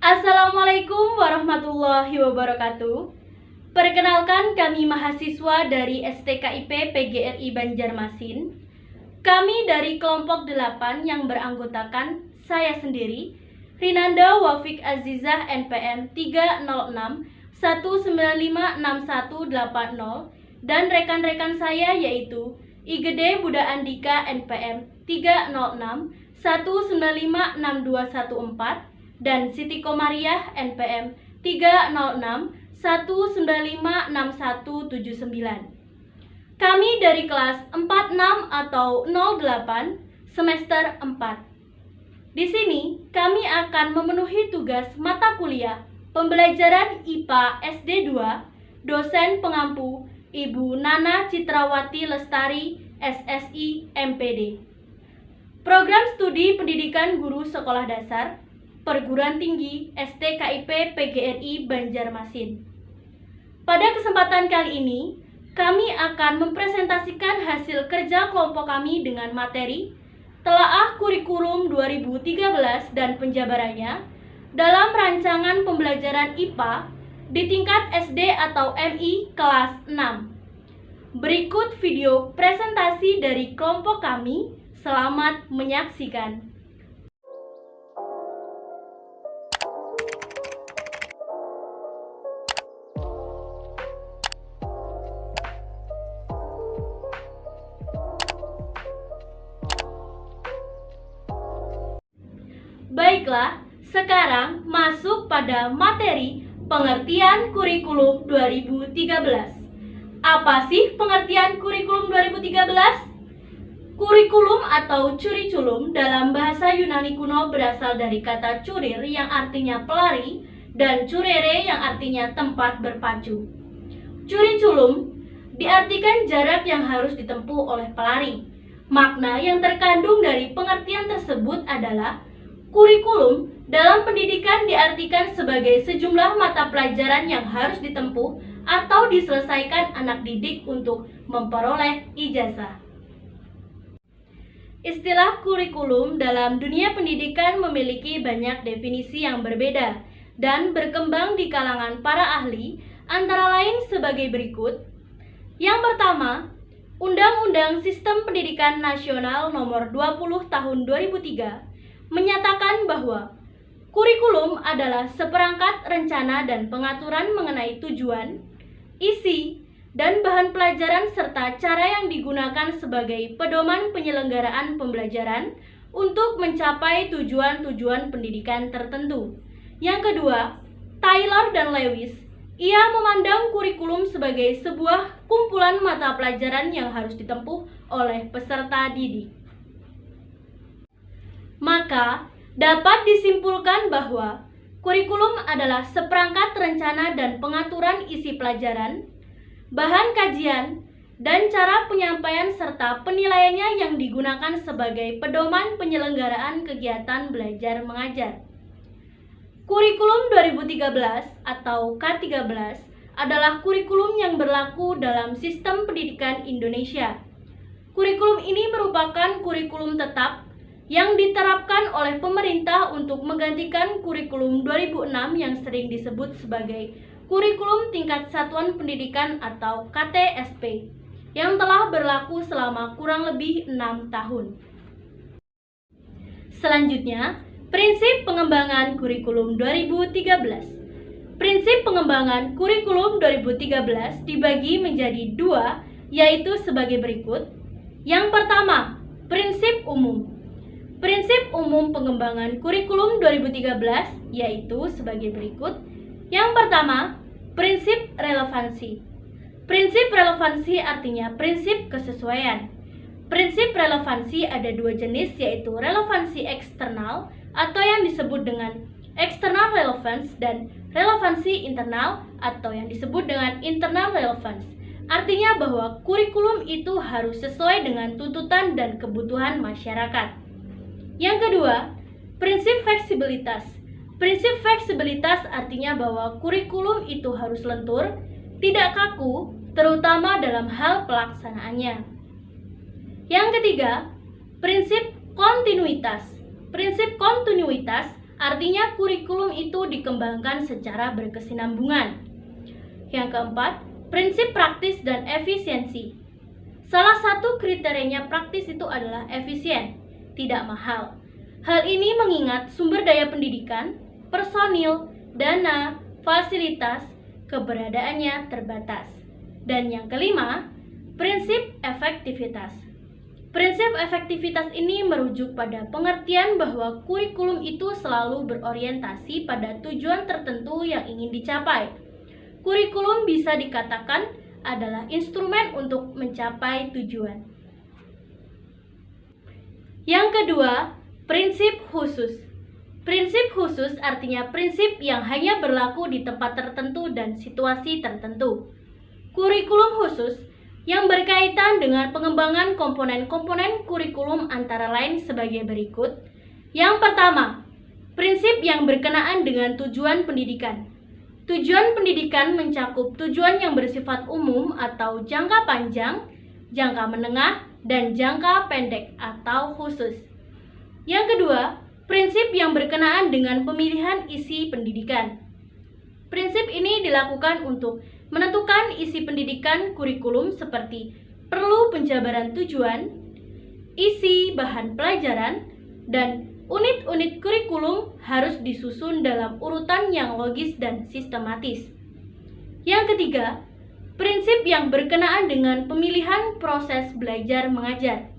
Assalamualaikum warahmatullahi wabarakatuh. Perkenalkan, kami mahasiswa dari STKIP PGRI Banjarmasin. Kami dari kelompok 8 yang beranggotakan saya sendiri, Rinanda Wafik Azizah NPM 306 1956180, dan rekan-rekan saya yaitu Igede Buda Andika NPM 306 1956214 dan Siti Komariah NPM 306 1956179. Kami dari kelas 46 atau 08 semester 4. Di sini kami akan memenuhi tugas mata kuliah pembelajaran IPA SD 2, dosen pengampu Ibu Nana Citrawati Lestari, SSI MPD. Program Studi Pendidikan Guru Sekolah Dasar Perguruan Tinggi STKIP PGRI Banjarmasin. Pada kesempatan kali ini, kami akan mempresentasikan hasil kerja kelompok kami dengan materi Telaah Kurikulum 2013 dan penjabarannya dalam rancangan pembelajaran IPA di tingkat SD atau MI kelas 6. Berikut video presentasi dari kelompok kami. Selamat menyaksikan. Baiklah, sekarang masuk pada materi pengertian kurikulum 2013. Apa sih pengertian kurikulum 2013? Kurikulum atau curiculum dalam bahasa Yunani kuno berasal dari kata curir yang artinya pelari dan curere yang artinya tempat berpacu. Curiculum diartikan jarak yang harus ditempuh oleh pelari. Makna yang terkandung dari pengertian tersebut adalah kurikulum dalam pendidikan diartikan sebagai sejumlah mata pelajaran yang harus ditempuh atau diselesaikan anak didik untuk memperoleh ijazah. Istilah kurikulum dalam dunia pendidikan memiliki banyak definisi yang berbeda dan berkembang di kalangan para ahli, antara lain sebagai berikut. Yang pertama, Undang-Undang Sistem Pendidikan Nasional Nomor 20 Tahun 2003 menyatakan bahwa kurikulum adalah seperangkat rencana dan pengaturan mengenai tujuan, isi, dan bahan pelajaran serta cara yang digunakan sebagai pedoman penyelenggaraan pembelajaran untuk mencapai tujuan-tujuan pendidikan tertentu. Yang kedua, Taylor dan Lewis, ia memandang kurikulum sebagai sebuah kumpulan mata pelajaran yang harus ditempuh oleh peserta didik. Maka, dapat disimpulkan bahwa kurikulum adalah seperangkat rencana dan pengaturan isi pelajaran, bahan kajian, dan cara penyampaian serta penilaiannya yang digunakan sebagai pedoman penyelenggaraan kegiatan belajar mengajar. Kurikulum 2013 atau K13 adalah kurikulum yang berlaku dalam sistem pendidikan Indonesia. Kurikulum ini merupakan kurikulum tetap yang diterapkan oleh pemerintah untuk menggantikan kurikulum 2006 yang sering disebut sebagai Kurikulum Tingkat Satuan Pendidikan atau KTSP yang telah berlaku selama kurang lebih 6 tahun. Selanjutnya, prinsip pengembangan kurikulum 2013. Prinsip pengembangan kurikulum 2013 dibagi menjadi dua, yaitu sebagai berikut. Yang pertama, prinsip umum. Prinsip umum pengembangan kurikulum 2013 yaitu sebagai berikut. Yang pertama, prinsip relevansi. Prinsip relevansi artinya prinsip kesesuaian. Prinsip relevansi ada dua jenis, yaitu relevansi eksternal atau yang disebut dengan external relevance dan relevansi internal atau yang disebut dengan internal relevance. Artinya bahwa kurikulum itu harus sesuai dengan tuntutan dan kebutuhan masyarakat. Yang kedua, prinsip fleksibilitas. Prinsip fleksibilitas artinya bahwa kurikulum itu harus lentur, tidak kaku, terutama dalam hal pelaksanaannya. Yang ketiga, prinsip kontinuitas. Prinsip kontinuitas Artinya kurikulum itu dikembangkan secara berkesinambungan. Yang keempat, prinsip praktis dan efisiensi. Salah satu kriterianya praktis itu adalah efisien, tidak mahal. Hal ini mengingat sumber daya pendidikan, personil, dana, fasilitas, keberadaannya terbatas. Dan yang kelima, prinsip efektivitas. Prinsip efektivitas ini merujuk pada pengertian bahwa kurikulum itu selalu berorientasi pada tujuan tertentu yang ingin dicapai. Kurikulum bisa dikatakan adalah instrumen untuk mencapai tujuan. Yang kedua, prinsip khusus. Prinsip khusus artinya prinsip yang hanya berlaku di tempat tertentu dan situasi tertentu. Kurikulum khusus yang berkaitan dengan pengembangan komponen-komponen kurikulum antara lain sebagai berikut. Yang pertama, prinsip yang berkenaan dengan tujuan pendidikan. Tujuan pendidikan mencakup tujuan yang bersifat umum atau jangka panjang, jangka menengah, dan jangka pendek atau khusus. Yang kedua, prinsip yang berkenaan dengan pemilihan isi pendidikan. Prinsip ini dilakukan untuk menentukan isi pendidikan kurikulum seperti perlu penjabaran tujuan, isi bahan pelajaran, dan unit-unit kurikulum harus disusun dalam urutan yang logis dan sistematis. Yang ketiga, prinsip yang berkenaan dengan pemilihan proses belajar mengajar.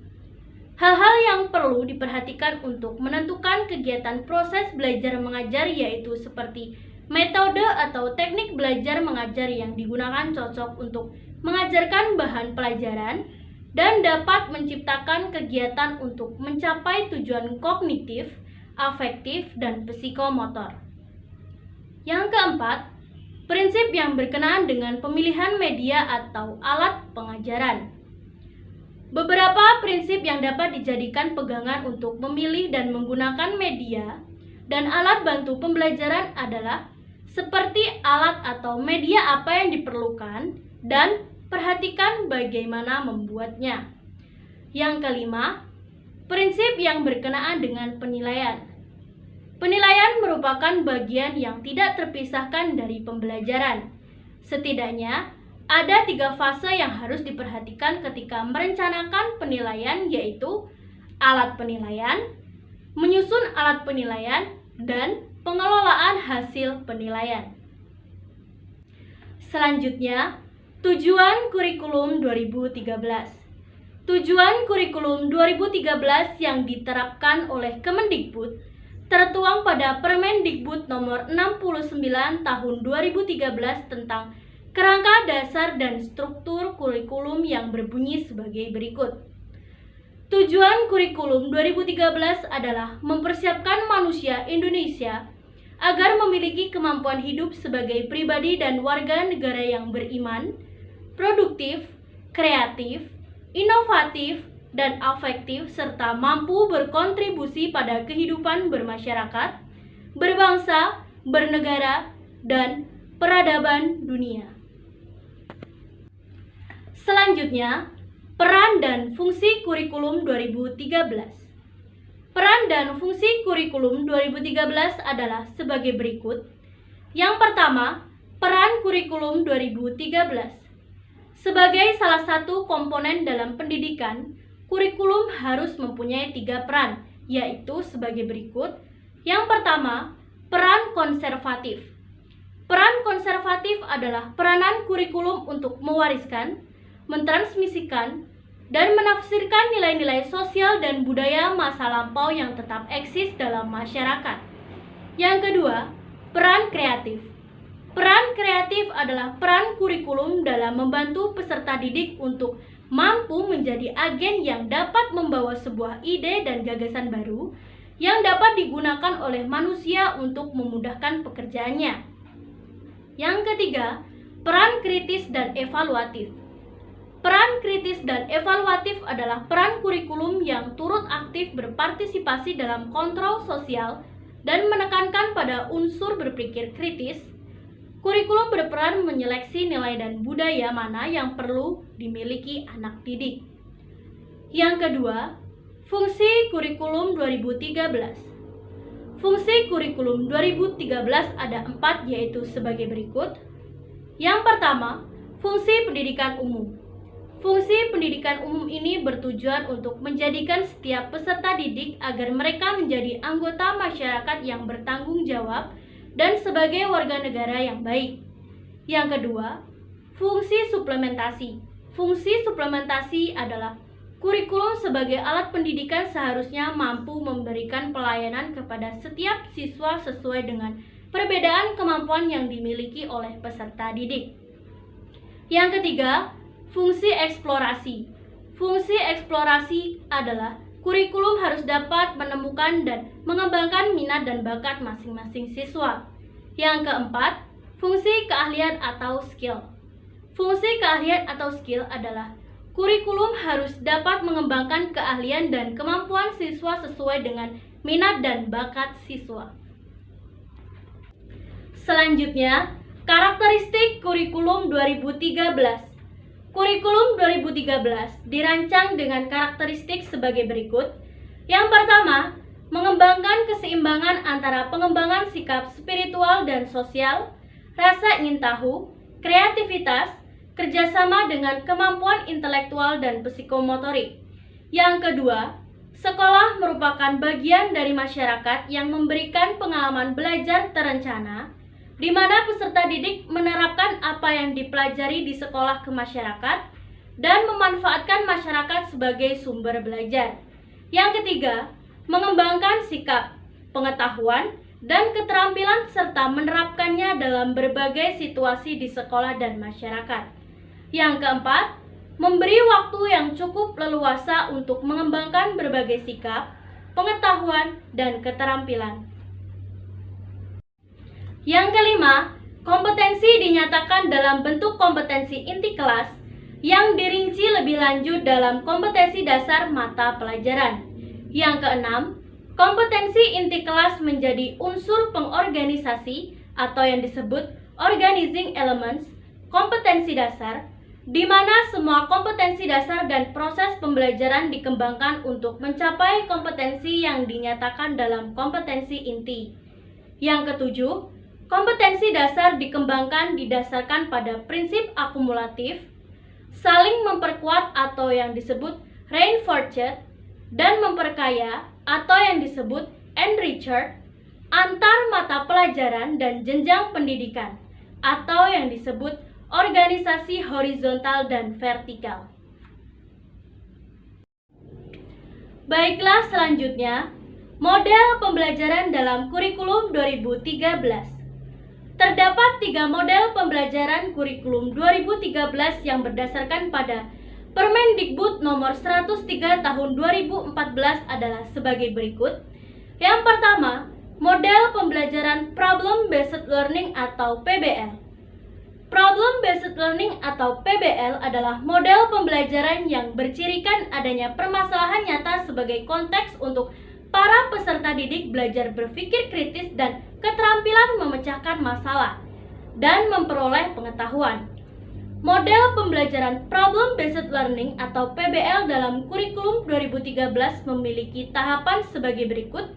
Hal-hal yang perlu diperhatikan untuk menentukan kegiatan proses belajar mengajar yaitu seperti metode atau teknik belajar mengajar yang digunakan cocok untuk mengajarkan bahan pelajaran dan dapat menciptakan kegiatan untuk mencapai tujuan kognitif, afektif, dan psikomotor. Yang keempat, prinsip yang berkenaan dengan pemilihan media atau alat pengajaran. Beberapa prinsip yang dapat dijadikan pegangan untuk memilih dan menggunakan media dan alat bantu pembelajaran adalah seperti alat atau media apa yang diperlukan dan perhatikan bagaimana membuatnya. Yang kelima, prinsip yang berkenaan dengan penilaian. Penilaian merupakan bagian yang tidak terpisahkan dari pembelajaran. Setidaknya, ada 3 fase yang harus diperhatikan ketika merencanakan penilaian yaitu alat penilaian, menyusun alat penilaian, dan pengelolaan hasil penilaian. Selanjutnya, tujuan kurikulum 2013. Tujuan kurikulum 2013 yang diterapkan oleh Kemendikbud tertuang pada Permendikbud nomor 69 tahun 2013 tentang kerangka dasar dan struktur kurikulum yang berbunyi sebagai berikut. Tujuan kurikulum 2013 adalah mempersiapkan manusia Indonesia agar memiliki kemampuan hidup sebagai pribadi dan warga negara yang beriman, produktif, kreatif, inovatif, dan afektif, serta mampu berkontribusi pada kehidupan bermasyarakat, berbangsa, bernegara, dan peradaban dunia. Selanjutnya, peran dan fungsi kurikulum 2013. Peran dan fungsi kurikulum 2013 adalah sebagai berikut. Yang pertama, peran kurikulum 2013. Sebagai salah satu komponen dalam pendidikan, kurikulum harus mempunyai 3 peran, yaitu sebagai berikut. Yang pertama, peran konservatif. Peran konservatif adalah peranan kurikulum untuk mewariskan, mentransmisikan, dan menafsirkan nilai-nilai sosial dan budaya masa lampau yang tetap eksis dalam masyarakat. Yang kedua, peran kreatif. Peran kreatif adalah peran kurikulum dalam membantu peserta didik untuk mampu menjadi agen yang dapat membawa sebuah ide dan gagasan baru yang dapat digunakan oleh manusia untuk memudahkan pekerjaannya. Yang ketiga, peran kritis dan evaluatif. Peran kritis dan evaluatif adalah peran kurikulum yang turut aktif berpartisipasi dalam kontrol sosial dan menekankan pada unsur berpikir kritis. Kurikulum berperan menyeleksi nilai dan budaya mana yang perlu dimiliki anak didik. Yang kedua, fungsi kurikulum 2013. Fungsi kurikulum 2013 ada 4, yaitu sebagai berikut. Yang pertama, fungsi pendidikan umum. Fungsi pendidikan umum ini bertujuan untuk menjadikan setiap peserta didik agar mereka menjadi anggota masyarakat yang bertanggung jawab dan sebagai warga negara yang baik. Yang kedua, fungsi suplementasi. Fungsi suplementasi adalah kurikulum sebagai alat pendidikan seharusnya mampu memberikan pelayanan kepada setiap siswa sesuai dengan perbedaan kemampuan yang dimiliki oleh peserta didik. Yang ketiga, fungsi eksplorasi. Fungsi eksplorasi adalah kurikulum harus dapat menemukan dan mengembangkan minat dan bakat masing-masing siswa. Yang keempat, fungsi keahlian atau skill. Fungsi keahlian atau skill adalah kurikulum harus dapat mengembangkan keahlian dan kemampuan siswa sesuai dengan minat dan bakat siswa. Selanjutnya, karakteristik kurikulum 2013. Kurikulum 2013 dirancang dengan karakteristik sebagai berikut. Yang pertama, mengembangkan keseimbangan antara pengembangan sikap spiritual dan sosial, rasa ingin tahu, kreativitas, kerjasama dengan kemampuan intelektual dan psikomotorik. Yang kedua, sekolah merupakan bagian dari masyarakat yang memberikan pengalaman belajar terencana, di mana peserta didik menerapkan apa yang dipelajari di sekolah ke masyarakat dan memanfaatkan masyarakat sebagai sumber belajar. Yang ketiga, mengembangkan sikap, pengetahuan, dan keterampilan serta menerapkannya dalam berbagai situasi di sekolah dan masyarakat. Yang keempat, memberi waktu yang cukup leluasa untuk mengembangkan berbagai sikap, pengetahuan, dan keterampilan. Yang kelima, kompetensi dinyatakan dalam bentuk kompetensi inti kelas yang dirinci lebih lanjut dalam kompetensi dasar mata pelajaran. Yang keenam, kompetensi inti kelas menjadi unsur pengorganisasi atau yang disebut organizing elements, kompetensi dasar, di mana semua kompetensi dasar dan proses pembelajaran dikembangkan untuk mencapai kompetensi yang dinyatakan dalam kompetensi inti. Yang ketujuh, kompetensi dasar dikembangkan didasarkan pada prinsip akumulatif, saling memperkuat atau yang disebut reinforced, dan memperkaya atau yang disebut enriched antar mata pelajaran dan jenjang pendidikan atau yang disebut organisasi horizontal dan vertikal. Baiklah, selanjutnya, model pembelajaran dalam kurikulum 2013. Terdapat 3 model pembelajaran kurikulum 2013 yang berdasarkan pada Permendikbud nomor 103 tahun 2014 adalah sebagai berikut. Yang pertama, model pembelajaran Problem Based Learning atau PBL. Problem Based Learning atau PBL adalah model pembelajaran yang bercirikan adanya permasalahan nyata sebagai konteks untuk para peserta didik belajar berpikir kritis dan keterampilan memecahkan masalah dan memperoleh pengetahuan. Model pembelajaran Problem Based Learning atau PBL dalam kurikulum 2013 memiliki tahapan sebagai berikut.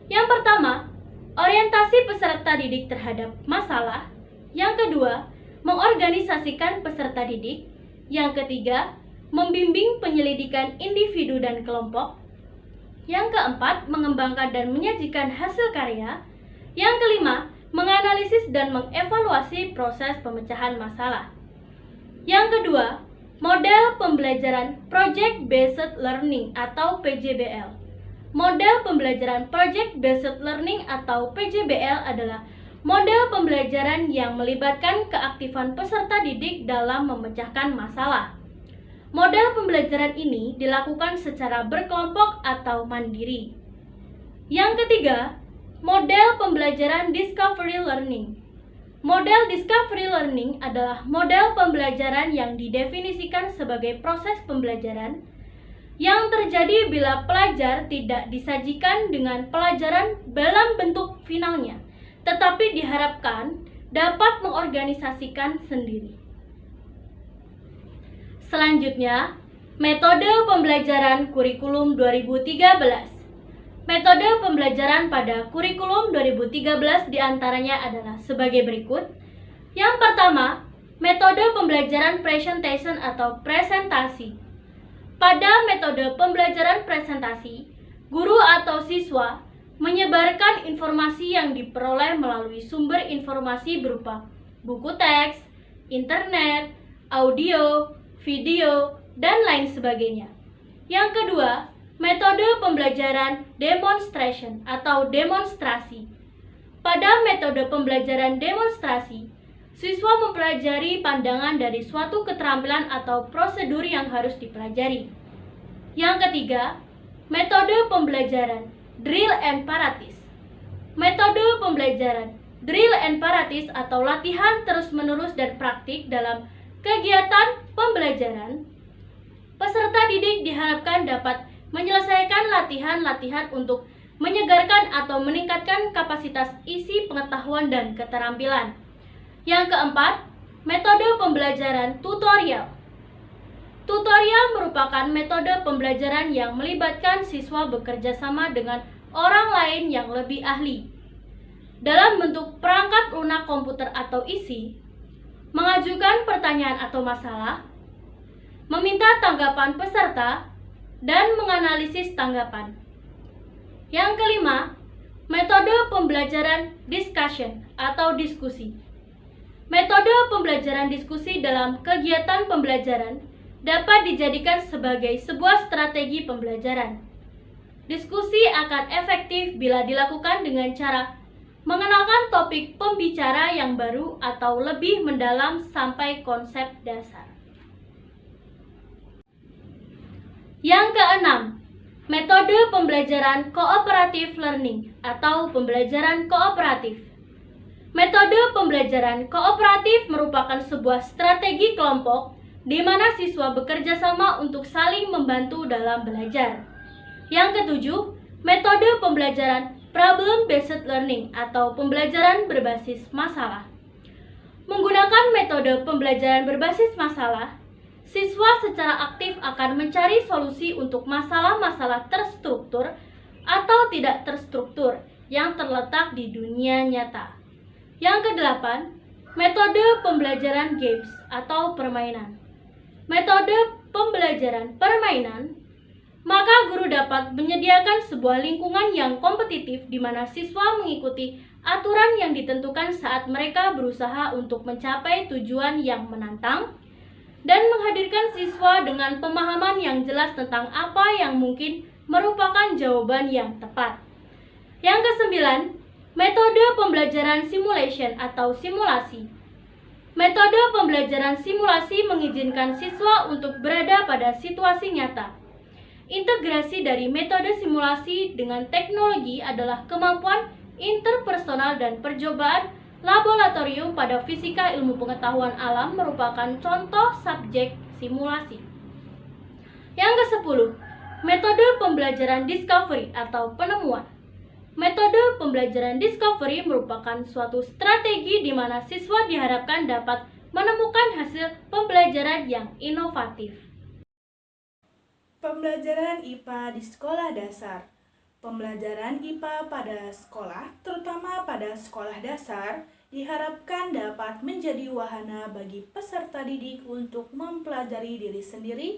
Yang pertama, orientasi peserta didik terhadap masalah. Yang kedua, mengorganisasikan peserta didik. Yang ketiga, membimbing penyelidikan individu dan kelompok. Yang keempat, mengembangkan dan menyajikan hasil karya. Yang kelima, menganalisis dan mengevaluasi proses pemecahan masalah. Yang kedua, model pembelajaran Project Based Learning atau PJBL. Model pembelajaran Project Based Learning atau PJBL adalah model pembelajaran yang melibatkan keaktifan peserta didik dalam memecahkan masalah. Model pembelajaran ini dilakukan secara berkelompok atau mandiri. Yang ketiga, model pembelajaran Discovery Learning. Model Discovery Learning adalah model pembelajaran yang didefinisikan sebagai proses pembelajaran yang terjadi bila pelajar tidak disajikan dengan pelajaran dalam bentuk finalnya, tetapi diharapkan dapat mengorganisasikan sendiri. Selanjutnya, metode pembelajaran kurikulum 2013. Metode pembelajaran pada kurikulum 2013 diantaranya adalah sebagai berikut. Yang pertama, metode pembelajaran presentation atau presentasi. Pada metode pembelajaran presentasi, guru atau siswa menyebarkan informasi yang diperoleh melalui sumber informasi berupa buku teks, internet, audio, video, dan lain sebagainya. Yang kedua, metode pembelajaran demonstration atau demonstrasi. Pada metode pembelajaran demonstrasi, siswa mempelajari pandangan dari suatu keterampilan atau prosedur yang harus dipelajari. Yang ketiga, metode pembelajaran drill and practice. Metode pembelajaran drill and practice atau latihan terus-menerus dan praktik dalam kegiatan pembelajaran. Peserta didik diharapkan dapat menyelesaikan latihan-latihan untuk menyegarkan atau meningkatkan kapasitas isi pengetahuan dan keterampilan. Yang keempat, metode pembelajaran tutorial. Tutorial merupakan metode pembelajaran yang melibatkan siswa bekerja sama dengan orang lain yang lebih ahli dalam bentuk perangkat lunak komputer atau isi, mengajukan pertanyaan atau masalah, meminta tanggapan peserta, dan menganalisis tanggapan. Yang kelima, metode pembelajaran discussion atau diskusi. Metode pembelajaran diskusi dalam kegiatan pembelajaran dapat dijadikan sebagai sebuah strategi pembelajaran. Diskusi akan efektif bila dilakukan dengan cara mengenalkan topik pembicara yang baru atau lebih mendalam sampai konsep dasar. Yang keenam, metode pembelajaran cooperative learning atau pembelajaran kooperatif. Metode pembelajaran kooperatif merupakan sebuah strategi kelompok di mana siswa bekerja sama untuk saling membantu dalam belajar. Yang ketujuh, metode pembelajaran problem-based learning atau pembelajaran berbasis masalah. Menggunakan metode pembelajaran berbasis masalah, siswa secara aktif akan mencari solusi untuk masalah-masalah terstruktur atau tidak terstruktur yang terletak di dunia nyata. Yang kedelapan, metode pembelajaran games atau permainan. Metode pembelajaran permainan, maka guru dapat menyediakan sebuah lingkungan yang kompetitif di mana siswa mengikuti aturan yang ditentukan saat mereka berusaha untuk mencapai tujuan yang menantang, dan menghadirkan siswa dengan pemahaman yang jelas tentang apa yang mungkin merupakan jawaban yang tepat. Yang kesembilan, metode pembelajaran simulation atau simulasi. Metode pembelajaran simulasi mengizinkan siswa untuk berada pada situasi nyata. Integrasi dari metode simulasi dengan teknologi adalah kemampuan interpersonal dan percobaan laboratorium pada fisika ilmu pengetahuan alam merupakan contoh subjek simulasi. Yang ke-10, metode pembelajaran discovery atau penemuan. Metode pembelajaran discovery merupakan suatu strategi di mana siswa diharapkan dapat menemukan hasil pembelajaran yang inovatif. Pembelajaran IPA di sekolah dasar. Pembelajaran IPA pada sekolah, terutama pada sekolah dasar, diharapkan dapat menjadi wahana bagi peserta didik untuk mempelajari diri sendiri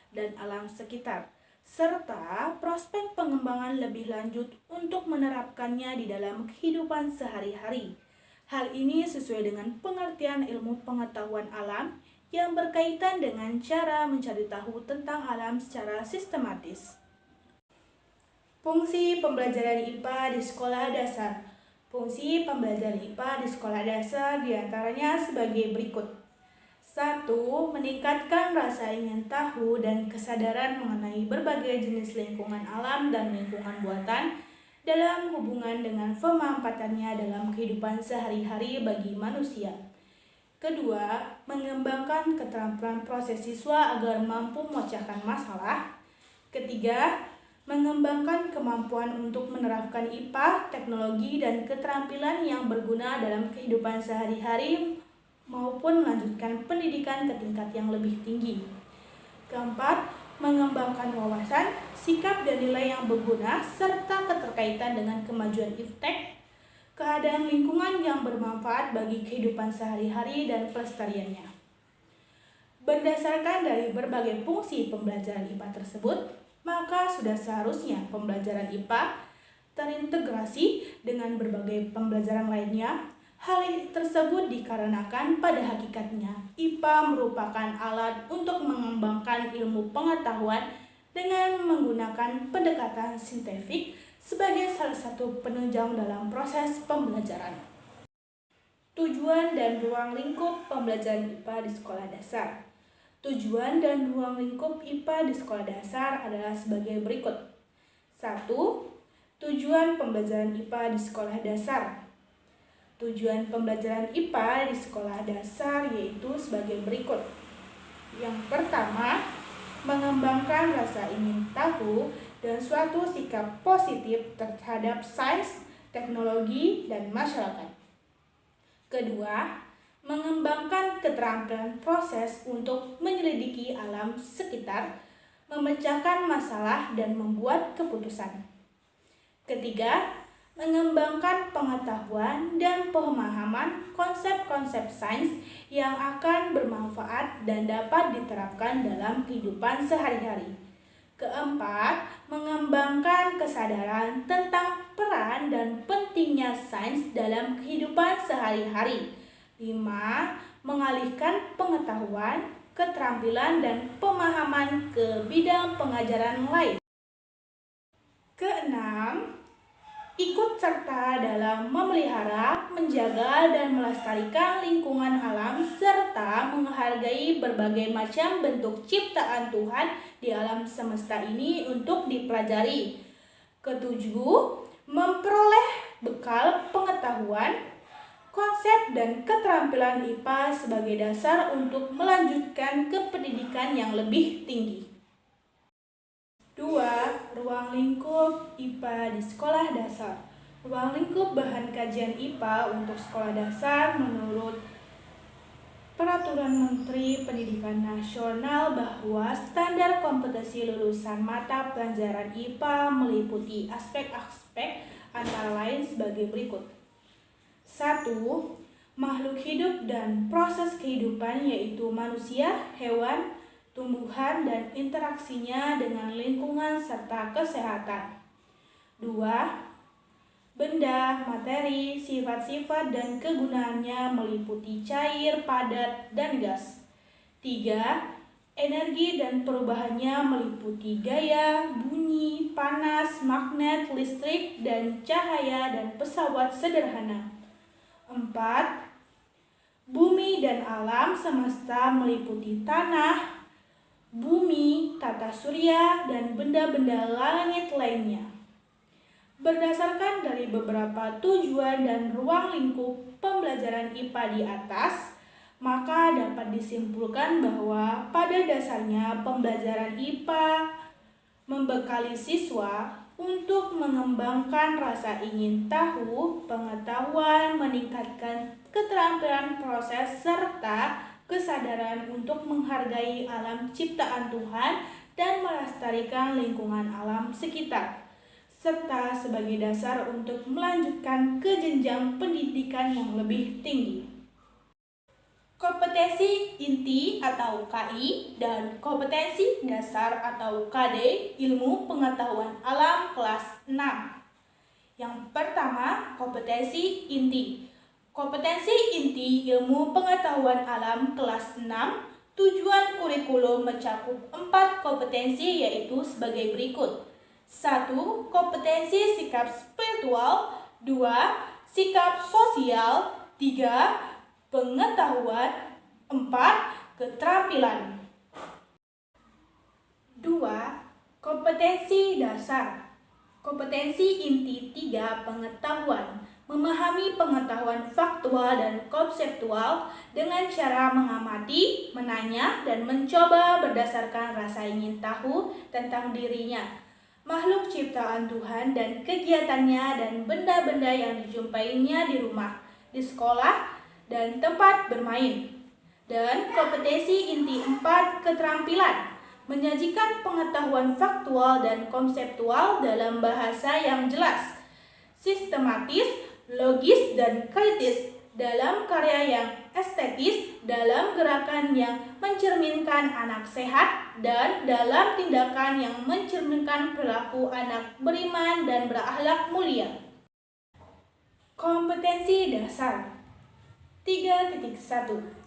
dan alam sekitar, serta prospek pengembangan lebih lanjut untuk menerapkannya di dalam kehidupan sehari-hari. Hal ini sesuai dengan pengertian ilmu pengetahuan alam yang berkaitan dengan cara mencari tahu tentang alam secara sistematis. Fungsi pembelajaran IPA di sekolah dasar. Fungsi pembelajaran IPA di sekolah dasar diantaranya sebagai berikut. 1. Meningkatkan rasa ingin tahu dan kesadaran mengenai berbagai jenis lingkungan alam dan lingkungan buatan dalam hubungan dengan pemanfaatannya dalam kehidupan sehari-hari bagi manusia. 2. Mengembangkan keterampilan proses siswa agar mampu memecahkan masalah. 3. Mengembangkan kemampuan untuk menerapkan IPA, teknologi, dan keterampilan yang berguna dalam kehidupan sehari-hari maupun melanjutkan pendidikan ke tingkat yang lebih tinggi. 4. mengembangkan wawasan, sikap dan nilai yang berguna, serta keterkaitan dengan kemajuan iptek, keadaan lingkungan yang bermanfaat bagi kehidupan sehari-hari dan pelestariannya. Berdasarkan dari berbagai fungsi pembelajaran IPA tersebut, maka sudah seharusnya pembelajaran IPA terintegrasi dengan berbagai pembelajaran lainnya. Hal tersebut dikarenakan pada hakikatnya IPA merupakan alat untuk mengembangkan ilmu pengetahuan dengan menggunakan pendekatan saintifik sebagai salah satu penunjang dalam proses pembelajaran. Tujuan dan ruang lingkup pembelajaran IPA di sekolah dasar. Tujuan dan ruang lingkup IPA di sekolah dasar adalah sebagai berikut. 1. Tujuan pembelajaran IPA di sekolah dasar. Tujuan pembelajaran IPA di sekolah dasar yaitu sebagai berikut. Yang pertama, mengembangkan rasa ingin tahu dan suatu sikap positif terhadap sains, teknologi, dan masyarakat. Kedua, mengembangkan keterampilan proses untuk menyelidiki alam sekitar, memecahkan masalah, dan membuat keputusan. Ketiga, mengembangkan pengetahuan dan pemahaman konsep-konsep sains yang akan bermanfaat dan dapat diterapkan dalam kehidupan sehari-hari. Keempat, mengembangkan kesadaran tentang peran dan pentingnya sains dalam kehidupan sehari-hari. 5. Mengalihkan pengetahuan, keterampilan, dan pemahaman ke bidang pengajaran lain. Keenam, ikut serta dalam memelihara, menjaga, dan melestarikan lingkungan alam serta menghargai berbagai macam bentuk ciptaan Tuhan di alam semesta ini untuk dipelajari. Ketujuh, memperoleh bekal pengetahuan, konsep, dan keterampilan IPA sebagai dasar untuk melanjutkan ke pendidikan yang lebih tinggi. 2. Ruang lingkup IPA di sekolah dasar. Ruang lingkup bahan kajian IPA untuk sekolah dasar menurut Peraturan Menteri Pendidikan Nasional bahwa standar kompetensi lulusan mata pelajaran IPA meliputi aspek-aspek antara lain sebagai berikut. 1. Makhluk hidup dan proses kehidupan yaitu manusia, hewan, tumbuhan, dan interaksinya dengan lingkungan serta kesehatan. 2. Benda, materi, sifat-sifat, dan kegunaannya meliputi cair, padat, dan gas. 3. Energi dan perubahannya meliputi gaya, bunyi, panas, magnet, listrik, dan cahaya, dan pesawat sederhana. 4. Bumi dan alam semesta meliputi tanah, bumi, tata surya, dan benda-benda langit lainnya. Berdasarkan dari beberapa tujuan dan ruang lingkup pembelajaran IPA di atas, maka dapat disimpulkan bahwa pada dasarnya pembelajaran IPA membekali siswa untuk mengembangkan rasa ingin tahu, pengetahuan, meningkatkan keterampilan proses, serta kesadaran untuk menghargai alam ciptaan Tuhan dan melestarikan lingkungan alam sekitar, serta sebagai dasar untuk melanjutkan ke jenjang pendidikan yang lebih tinggi. Kompetensi inti atau KI dan kompetensi dasar atau KD ilmu pengetahuan alam kelas 6. Yang pertama, kompetensi inti. Kompetensi inti ilmu pengetahuan alam kelas 6, tujuan kurikulum mencakup 4 kompetensi yaitu sebagai berikut. 1. Kompetensi sikap spiritual. 2. Sikap sosial. 3. Pengetahuan. 4. Keterampilan. 2. Kompetensi dasar. Kompetensi inti 3 pengetahuan. Memahami pengetahuan faktual dan konseptual dengan cara mengamati, menanya, dan mencoba berdasarkan rasa ingin tahu tentang dirinya, makhluk ciptaan Tuhan dan kegiatannya dan benda-benda yang dijumpainya di rumah, di sekolah, dan tempat bermain. Dan kompetensi inti 4 keterampilan. menyajikan pengetahuan faktual dan konseptual dalam bahasa yang jelas, sistematis, logis, dan kritis, dalam karya yang estetis, dalam gerakan yang mencerminkan anak sehat, dan dalam tindakan yang mencerminkan perilaku anak beriman dan berakhlak mulia. Kompetensi dasar 3.1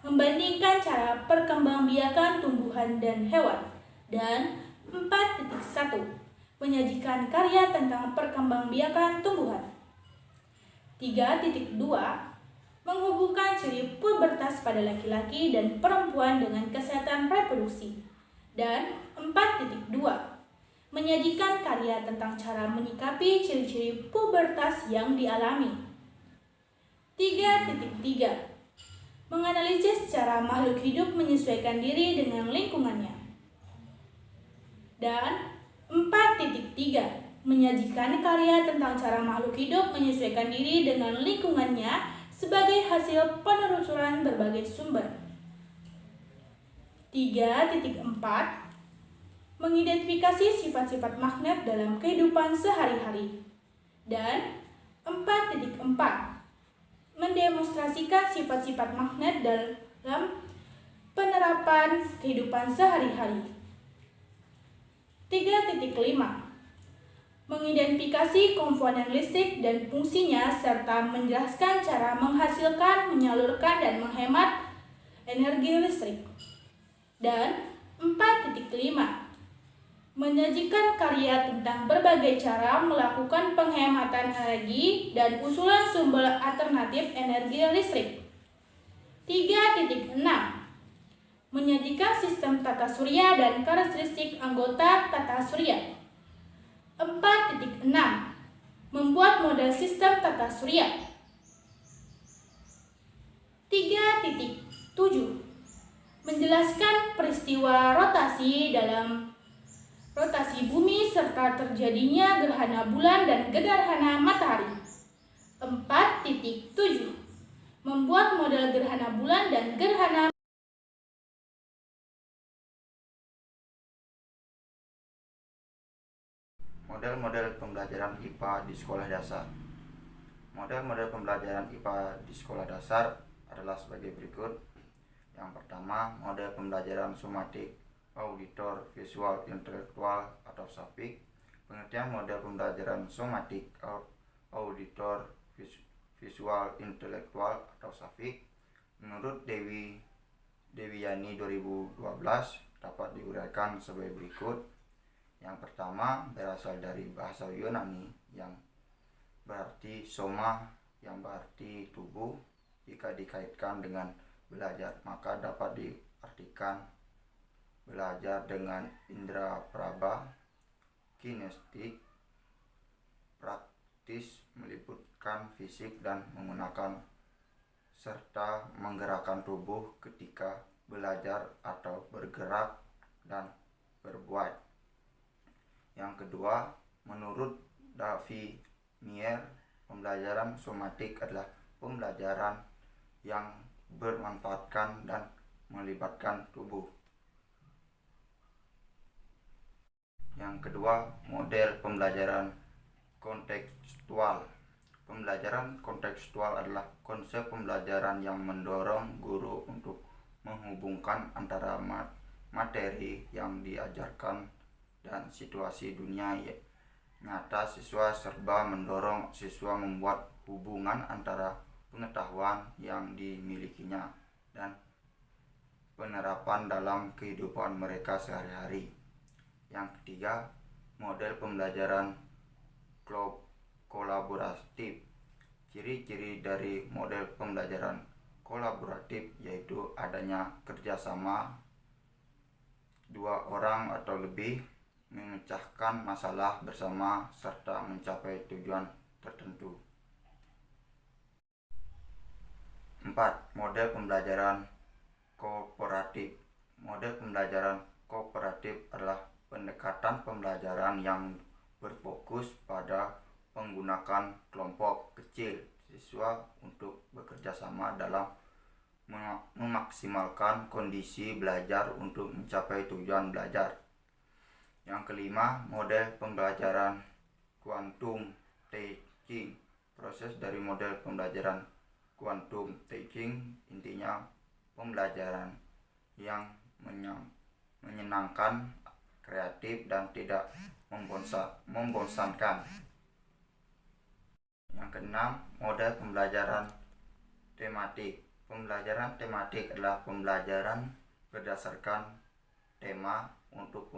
Membandingkan cara perkembangbiakan tumbuhan dan hewan. Dan 4.1 Menyajikan karya tentang perkembangbiakan tumbuhan. 3.2 Menghubungkan ciri pubertas pada laki-laki dan perempuan dengan kesehatan reproduksi. Dan 4.2 Menyajikan karya tentang cara menyikapi ciri-ciri pubertas yang dialami. 3.3 Menganalisis cara makhluk hidup menyesuaikan diri dengan lingkungannya. Dan 4.3 Menyajikan karya tentang cara makhluk hidup menyesuaikan diri dengan lingkungannya sebagai hasil penelusuran berbagai sumber. 3.4 Mengidentifikasi sifat-sifat magnet dalam kehidupan sehari-hari. Dan 4.4 Mendemonstrasikan sifat-sifat magnet dalam penerapan kehidupan sehari-hari. 3.5 Mengidentifikasi komponen listrik dan fungsinya serta menjelaskan cara menghasilkan, menyalurkan, dan menghemat energi listrik. Dan 4.5 Menyajikan karya tentang berbagai cara melakukan penghematan energi dan usulan sumber alternatif energi listrik. 3.6 Menyajikan sistem tata surya dan karakteristik anggota tata surya. 4.6 Membuat model sistem tata surya. 3.7 Menjelaskan peristiwa rotasi dalam rotasi bumi serta terjadinya gerhana bulan dan gerhana matahari. 4.7 Membuat model gerhana bulan dan gerhana. Model-model pembelajaran IPA di sekolah dasar. Model-model pembelajaran IPA di sekolah dasar adalah sebagai berikut. Yang pertama, model pembelajaran somatik, auditor, visual, intelektual, atau SAPIK. Pengertian model pembelajaran somatik, auditor, visual, intelektual, atau SAPIK menurut Dewi Yani 2012 dapat diuraikan sebagai berikut. Yang pertama, berasal dari bahasa Yunani yang berarti soma, yang berarti tubuh. Jika dikaitkan dengan belajar, maka dapat diartikan belajar dengan indera praba, kinestik, praktis, meliputi fisik dan menggunakan serta menggerakkan tubuh ketika belajar atau bergerak dan berbuat. Yang kedua, menurut Davi Mier, pembelajaran somatik adalah pembelajaran yang bermanfaatkan dan melibatkan tubuh. Yang kedua, model pembelajaran kontekstual. Pembelajaran kontekstual adalah konsep pembelajaran yang mendorong guru untuk menghubungkan antara materi yang diajarkan dan situasi dunia nyata siswa, serta mendorong siswa membuat hubungan antara pengetahuan yang dimilikinya dan penerapan dalam kehidupan mereka sehari-hari. Yang ketiga, model pembelajaran kolaboratif. Ciri-ciri dari model pembelajaran kolaboratif yaitu adanya kerjasama dua orang atau lebih, memecahkan masalah bersama, serta mencapai tujuan tertentu. 4. Model pembelajaran kooperatif. Model pembelajaran kooperatif adalah pendekatan pembelajaran yang berfokus pada menggunakan kelompok kecil siswa untuk bekerja sama dalam memaksimalkan kondisi belajar untuk mencapai tujuan belajar. Yang kelima, model pembelajaran quantum teaching. Proses dari model pembelajaran quantum teaching intinya pembelajaran yang menyenangkan, kreatif, dan tidak membosankan. Yang keenam, model pembelajaran tematik. Pembelajaran tematik adalah pembelajaran berdasarkan tema untuk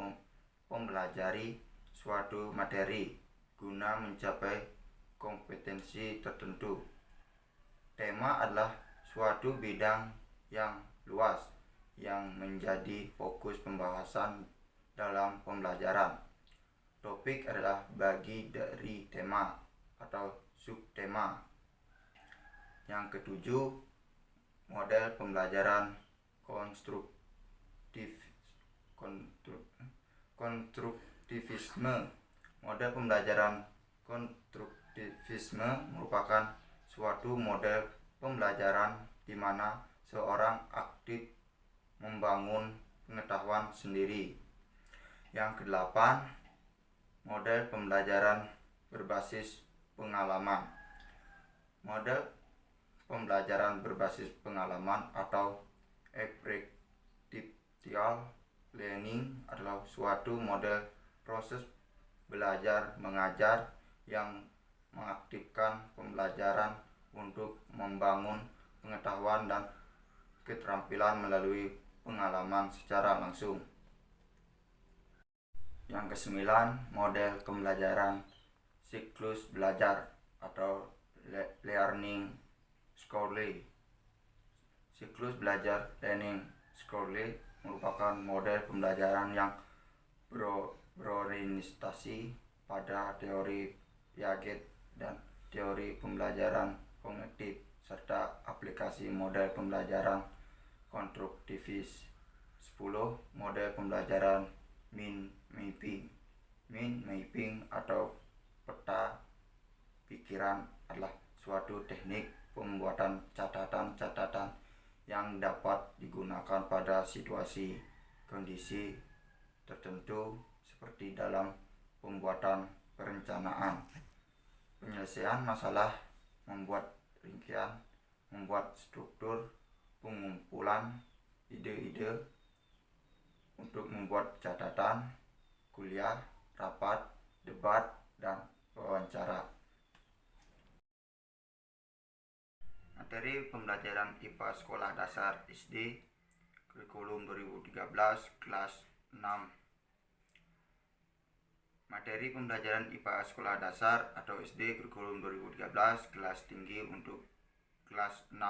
mempelajari suatu materi guna mencapai kompetensi tertentu. Tema adalah suatu bidang yang luas yang menjadi fokus pembahasan dalam pembelajaran. Topik adalah bagi dari tema atau subtema. Yang ketujuh, model pembelajaran konstruktivisme. Model pembelajaran konstruktivisme merupakan suatu model pembelajaran di mana seorang aktif membangun pengetahuan sendiri. Yang kedelapan, model pembelajaran berbasis pengalaman. Model pembelajaran berbasis pengalaman atau experiential learning adalah suatu model proses belajar mengajar yang mengaktifkan pembelajaran untuk membangun pengetahuan dan keterampilan melalui pengalaman secara langsung. Yang kesembilan, model pembelajaran siklus belajar atau learning scholarly. Siklus belajar learning scholarly merupakan model pembelajaran yang berorientasi pada teori Piaget dan teori pembelajaran kognitif serta aplikasi model pembelajaran konstruktivis. 10. Model pembelajaran mind mapping. Mind mapping atau peta pikiran adalah suatu teknik pembuatan catatan-catatan yang dapat digunakan pada situasi kondisi tertentu seperti dalam pembuatan perencanaan, penyelesaian masalah, membuat rincian, membuat struktur, pengumpulan ide-ide, untuk membuat catatan, kuliah, rapat, debat, dan wawancara. Materi pembelajaran IPA Sekolah Dasar SD Kurikulum 2013 kelas 6. Materi pembelajaran IPA Sekolah Dasar atau SD Kurikulum 2013 kelas tinggi untuk kelas 6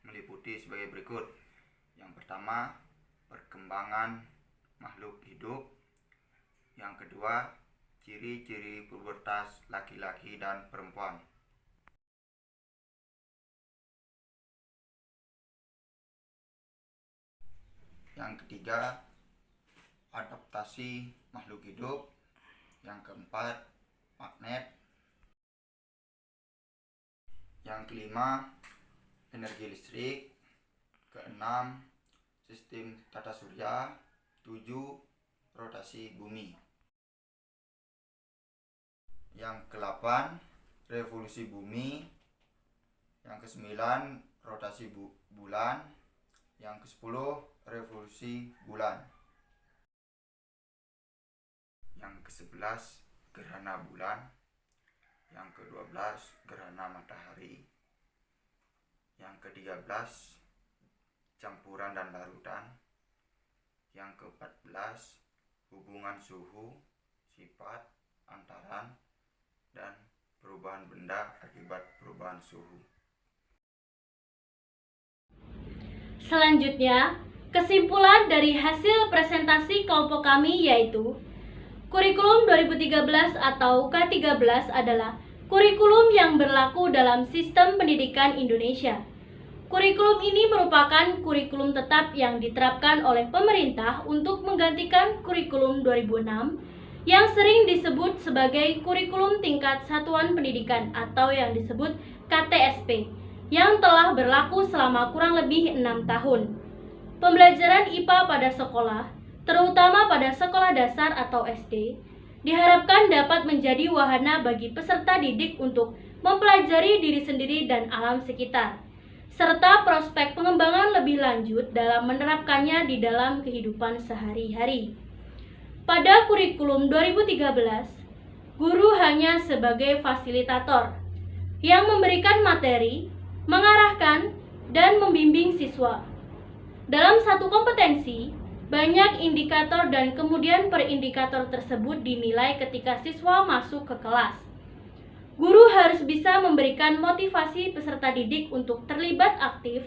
meliputi sebagai berikut. Yang pertama, perkembangan makhluk hidup. Yang kedua, ciri-ciri pubertas laki-laki dan perempuan. Yang ketiga, adaptasi makhluk hidup. Yang keempat, magnet. Yang kelima, energi listrik. Keenam, sistem tata surya. 7, rotasi bumi. Yang ke-8, revolusi bumi. Yang ke-9, rotasi bulan. Yang ke-10, revolusi bulan. Yang ke-11, gerhana bulan. Yang ke-12, gerhana matahari. Yang ke-13, campuran dan larutan. Yang ke-14, hubungan suhu, sifat, antaran, dan perubahan benda akibat perubahan suhu. Selanjutnya, kesimpulan dari hasil presentasi kelompok kami yaitu Kurikulum 2013 atau K13 adalah kurikulum yang berlaku dalam sistem pendidikan Indonesia. Kurikulum ini merupakan kurikulum tetap yang diterapkan oleh pemerintah untuk menggantikan kurikulum 2006 yang sering disebut sebagai kurikulum tingkat satuan pendidikan atau yang disebut KTSP yang telah berlaku selama kurang lebih 6 tahun. Pembelajaran IPA pada sekolah, terutama pada sekolah dasar atau SD, diharapkan dapat menjadi wahana bagi peserta didik untuk mempelajari diri sendiri dan alam sekitar, serta prospek pengembangan lebih lanjut dalam menerapkannya di dalam kehidupan sehari-hari. Pada kurikulum 2013, guru hanya sebagai fasilitator yang memberikan materi, mengarahkan, dan membimbing siswa. Dalam satu kompetensi, banyak indikator dan kemudian per indikator tersebut dinilai ketika siswa masuk ke kelas. Guru harus bisa memberikan motivasi peserta didik untuk terlibat aktif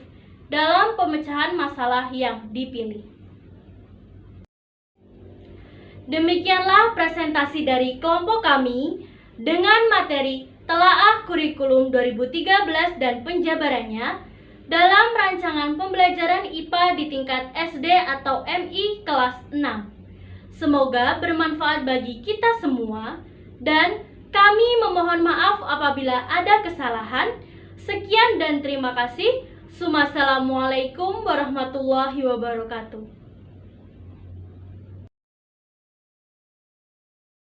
dalam pemecahan masalah yang dipilih. Demikianlah presentasi dari kelompok kami dengan materi Telaah Kurikulum 2013 dan penjabarannya dalam rancangan pembelajaran IPA di tingkat SD atau MI kelas 6. Semoga bermanfaat bagi kita semua dan kami memohon maaf apabila ada kesalahan. Sekian dan terima kasih. Assalamualaikum warahmatullahi wabarakatuh.